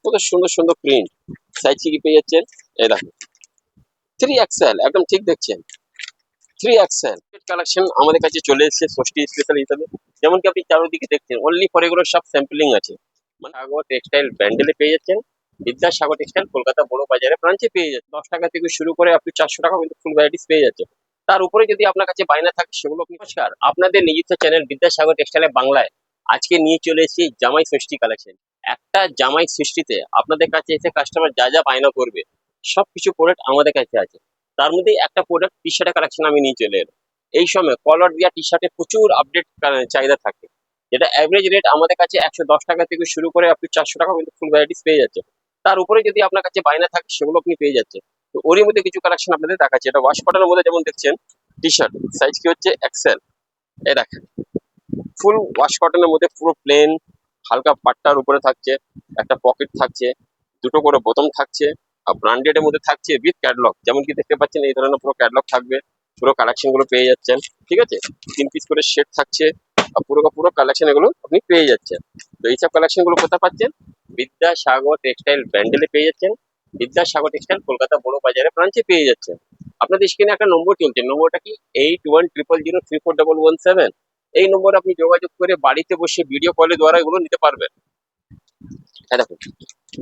কত সুন্দর সুন্দর প্রিন্ট। সাইজ কি পেয়ে যাচ্ছেন? এই দেখুন 3XL, একদম ঠিক দেখছেন 3XL কালেকশন আমাদের কাছে চলে এসেছে ষষ্ঠী স্পেশাল হিসাবে। যেমন কি আপনি চারোদিকে দেখছেন অনলি ফর এগুলো সব স্যাম্পলিং আছে। মানে সাগর টেক্সটাইল ব্যান্ডেলে পেয়ে যাচ্ছেন। বিদ্যাসাগর টেক্সটাইল কলকাতা বড় বাজারে ব্রাঞ্চে পেয়ে যাচ্ছে। 10 টাকা থেকে শুরু করে আপনি 400 টাকা কিন্তু ফুল ভ্যারাইটিস পেয়ে যাচ্ছে। তার উপরে যদি আপনার কাছে বায়না থাকে সেগুলো আপনি। নমস্কার, আপনাদের নিজস্ব চ্যানেল বিদ্যাসাগর টেক্সটাইলে বাংলায় আজকে নিয়ে চলে এসেছি জামাই ষষ্ঠী কালেকশন। একটা জামাই ষষ্ঠীতে আপনাদের কাছে এসে কাস্টমার যা যা বায়না করবে সবকিছু প্রোডাক্ট আমাদের কাছে আছে। তার মধ্যে একটা প্রোডাক্ট টি শার্টের কালেকশন আমি নিয়ে চলে এলাম। এই সময় কলার দেওয়া টি শার্টে প্রচুর আপডেট চাহিদা থাকে, যেটা অ্যাভারেজ রেট আমাদের কাছে 110 টাকা থেকে শুরু করে আপনি 400 টাকা কিন্তু ফুল ভ্যারাইটিস পেয়ে যাচ্ছে। তার উপরে যদি আপনার কাছে বায়না থাকে সেগুলো আপনি পেয়ে যাচ্ছেন। তো ওরই মধ্যে কিছু কালেকশন আপনাদের দেখাচ্ছে। এটা ওয়াশ কটনের মধ্যে যেমন দেখছেন টি শার্ট, সাইজ কি হচ্ছে এক্সেল। এই দেখেন ফুল ওয়াশ কটনের মধ্যে পুরো প্লেন, হালকা পাট্টার উপরে থাকছে, একটা পকেট থাকছে, দুটো করে বোতাম থাকছে, আর ব্র্যান্ডেড এর মধ্যে থাকছে উইথ ক্যাটালগ। যেমন কি দেখতে পাচ্ছেন এই ধরনের পুরো ক্যাটালগ থাকবে, পুরো কালেকশন গুলো পেয়ে যাচ্ছেন। ঠিক আছে, 3 পিস করে সেট থাকছে, আর পুরো পুরো কালেকশন এগুলো আপনি পেয়ে যাচ্ছেন। তো এইসব কালেকশন গুলো কোথায় পাচ্ছেন? বিদ্যাসাগর টেক্সটাইল ব্যান্ডেলে পেয়ে যাচ্ছেন। বিদ্যাসাগর টেক্সটাইল কলকাতা বড় বাজারে ব্রাঞ্চে পেয়ে যাচ্ছেন। আপনাদের স্ক্রিনে একটা নম্বর চলছে, নম্বরটা কি 8100034717। এই নম্বরে আপনি যোগাযোগ করে বাড়িতে বসে ভিডিও কলের দ্বারা এগুলো নিতে পারবেন। এই দেখুন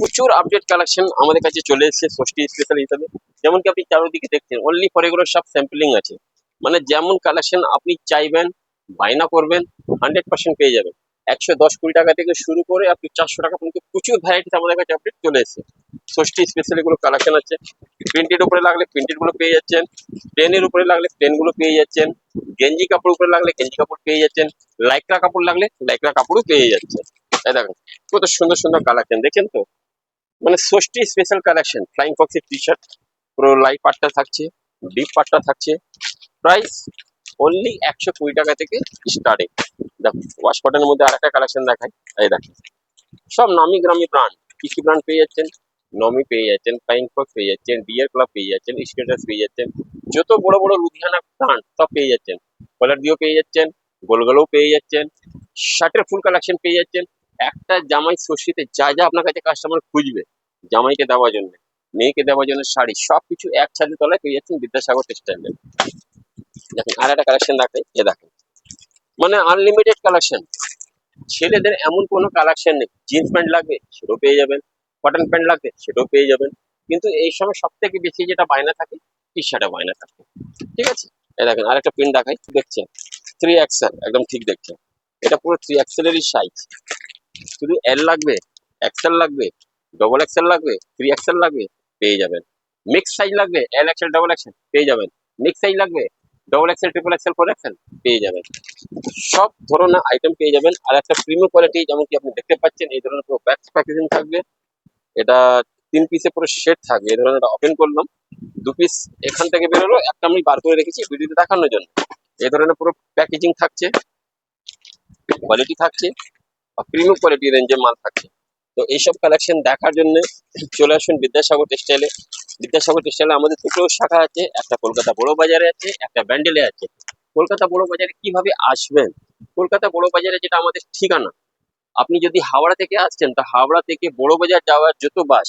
প্রচুর আপডেট কালেকশন আমাদের কাছে চলে এসেছে ষষ্ঠী স্পেশাল হিসাবে। যেমন কি আপনি চারোদিকে দেখছেন অনলি ফর এগুলো সব স্যাম্পলিং আছে। মানে যেমন কালেকশন আপনি চাইবেন বায়না করবেন 100% পেয়ে যাবেন। 110-20 টাকা থেকে শুরু করে আপনি 400 টাকা পর্যন্ত প্রচুর ভ্যারাইটিস আমাদের কাছে আপডেট চলে এসেছে। ষষ্ঠী স্পেশাল এগুলো কালেকশন আছে। প্রিন্টেড উপরে লাগলে প্রিন্টেড গুলো পেয়ে যাচ্ছেন, প্লেনের উপরে লাগলে প্লেন গুলো পেয়ে যাচ্ছেন, গেঞ্জি কাপড় উপরে লাগলে গেঞ্জি কাপড় পেয়ে যাচ্ছেন, লাইকরা কাপড় লাগলে লাইকরা কাপড়ও পেয়ে যাচ্ছেন। এই দেখুন কত সুন্দর সুন্দর কালেকশন দেখেন তো। মানে ষষ্ঠী স্পেশাল কালেকশন ফ্লাইং ফক্সের টি শার্ট, পুরো লাইট পাটটা থাকছে, ডিপ পাটটা থাকছে। প্রাইস অনলি 120 টাকা থেকে স্টার্টিং। দেখুন ওয়াশ কটনের মধ্যে আরেকটা কালেকশন দেখাই। এই দেখেন সব নামি গ্রামি ব্র্যান্ড। কি কি ব্র্যান্ড পেয়ে যাচ্ছেন? নমি পেয়ে যাচ্ছেন, ফ্লাইং ফক্স পেয়ে যাচ্ছেন, ডিয়ার ক্লাব পেয়ে যাচ্ছেন, স্কেটার্স পেয়ে যাচ্ছেন, যত বড় বড় লুধিয়ানা ব্র্যান্ড সব পেয়ে যাচ্ছেন। কলার দিয়েও পেয়ে যাচ্ছেন, গোলগোলও পেয়ে যাচ্ছেন, শার্টের ফুল কালেকশন পেয়ে যাচ্ছেন। একটা জামাই ষষ্ঠীতে যা যা আপনার কাছে কাস্টমার খুঁজবে জামাইকে দেওয়ার জন্য, মেয়েকে দেওয়ার জন্য শাড়ি সবকিছু এক ছাদের তলায় পেয়ে যাচ্ছেন বিদ্যাসাগর টেক্সটাইলে। দেখেন আর একটা কালেকশন দেখাই, এ দেখেন মানে আনলিমিটেড কালেকশন। ছেলেদের এমন কোনো কালেকশন নেই, জিন্স প্যান্ট লাগবে সেটাও পেয়ে যাবেন, কটন প্যান্ট লাগবে সেটাও পেয়ে যাবেন। কিন্তু এই সময় সব থেকে বেশি যেটা বায়না থাকে টি শার্টে বায়না থাকে। ঠিক আছে, এই দেখেন আরেকটা প্রিন্ট দেখাই, দেখছেন 3XL, একদম ঠিক দেখছেন। এটা পুরো 3XL এরই সাইজ। শুধু এল লাগবে, এক্সেল লাগবে, ডবল এক্সেল লাগবে, 3XL লাগবে পেয়ে যাবেন। মিক্স সাইজ লাগবে LXL ডবল এক্সেল পেয়ে যাবেন। মিক্স সাইজ লাগবে double XL triple Excel 4XL পেয়ে যাবেন। সব ধরনের আইটেম পেয়ে যাবেন। আর একটা প্রিমিয়াম কোয়ালিটি যেমন কি আপনি দেখতে পাচ্ছেন এই ধরনের পুরো ব্যাক প্যাকেজিং থাকবে। এটা 3 পিসে পুরো সেট থাকবে। এই ধরনের ওপেন করলাম, 2 পিস এখান থেকে বেরোলো, একটা আমি বার করে রেখেছি ভিডিওতে দেখানোর জন্য। এই ধরনের পুরো প্যাকেজিং থাকছে, কোয়ালিটি থাকছে, আর প্রিমিয়াম কোয়ালিটি রেঞ্জের মাল থাকছে। তো এইসব কালেকশন দেখার জন্য চলে আসুন বিদ্যাসাগর টেক্সটাইলে। বিদ্যাসাগর টেক্সটাইলে আমাদের দুটো শাখা আছে, একটা কলকাতা বড় বাজারে আছে, একটা ব্যান্ডেলে আছে। কলকাতা বড় বাজারে কিভাবে আসবেন? কলকাতা বড় বাজারে যেটা আমাদের ঠিকানা, আপনি যদি হাওড়া থেকে আসছেন তো হাওড়া থেকে বড় বাজার যাওয়ার যত বাস,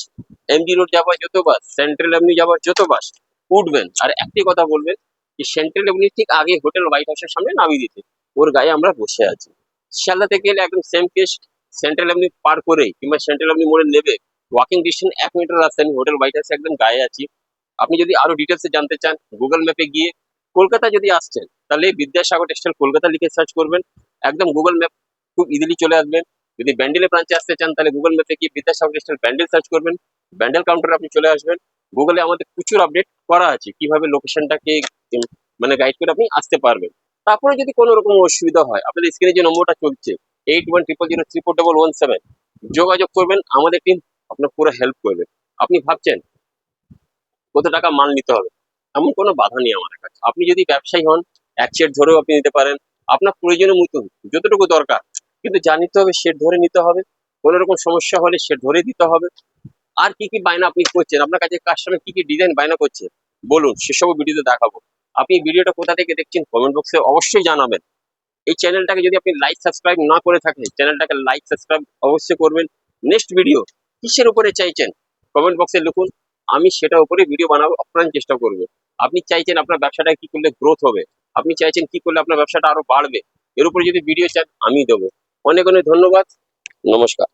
এমজি রোড যাওয়ার যত বাস, সেন্ট্রাল এভিনিউ যাওয়ার যত বাস উঠবেন, আর একটি কথা বলবেন যে সেন্ট্রাল এভিনিউ ঠিক আগে হোটেল হোয়াইট হাউসের সামনে নামিয়ে দিতে, ওর গায়ে আমরা বসে আছি। শিয়ালদা থেকে গেলে একদম সেম কেস, সেন্ট্রাল এভিনিউ পার করেই কিংবা সেন্ট্রাল এভিনিউ মোড়ে নেবে ওয়াকিং ডিস্টেন্স 1 মিটার রাস্তা, আমি হোটেল হোয়াইট হাউসে একদম গায়ে আছি। আপনি যদি আরো ডিটেলসে জানতে চান গুগল ম্যাপে গিয়ে, কলকাতা যদি আসছেন তাহলে বিদ্যাসাগর টেক্সটাইল কলকাতা লিখে সার্চ করবেন, একদম গুগল ম্যাপ খুব ইজিলি চলে আসবেন। যদি ব্যান্ডেলে ব্রাঞ্চে আসতে চান তাহলে গুগল ম্যাপে গিয়ে বিদ্যাসাগর টেক্সটাইল ব্যান্ডেল সার্চ করবেন, ব্যান্ডেল কাউন্টারে আপনি চলে আসবেন। গুগলে আমাদের প্রচুর আপডেট করা আছে কিভাবে লোকেশনটাকে মানে গাইড করে আপনি আসতে পারবেন। তারপরে যদি কোনো রকম অসুবিধা হয় আপনাদের স্ক্রিনে যে নম্বরটা চলছে 8100034717 যোগাযোগ করবেন, আমাদের টিম আপনার পুরো হেল্প করবে। আপনি ভাবছেন কত টাকা মাল নিতে হবে, এমন কোনো বাধা নেই আমাদের কাছে। আপনি যদি ব্যবসায়ী হন 1 সেট ধরেও আপনি নিতে পারেন, আপনার প্রয়োজনের মতন যতটুকু দরকার, কিন্তু যা নিতে হবে সেট ধরে নিতে হবে। কোনো রকম সমস্যা হলে সেট ধরে দিতে হবে। আর কি কি বায়না আপনি করছেন, আপনার কাছে কাস্টমার কি কি ডিজাইন বায়না করছে বলুন, সেসব ভিডিওতে দেখাবো। আপনি ভিডিওটা কোথা থেকে দেখছেন কমেন্ট বক্সে অবশ্যই জানাবেন। এই চ্যানেলটাকে যদি আপনি লাইক সাবস্ক্রাইব না করে থাকেন চ্যানেলটাকে লাইক সাবস্ক্রাইব অবশ্যই করবেন। নেক্সট ভিডিও কিসের উপরে চাইছেন কমেন্ট বক্সে লিখুন, আমি সেটার উপরে ভিডিও বানাবো, আপ্রাণ চেষ্টা করবো। আপনি চাইছেন আপনার ব্যবসাটা কি করলে গ্রোথ হবে, আপনি চাইছেন কি করলে আপনার ব্যবসাটা আরো বাড়বে, এর উপরে যদি ভিডিও চান আমি দেবো। অনেক অনেক ধন্যবাদ, নমস্কার।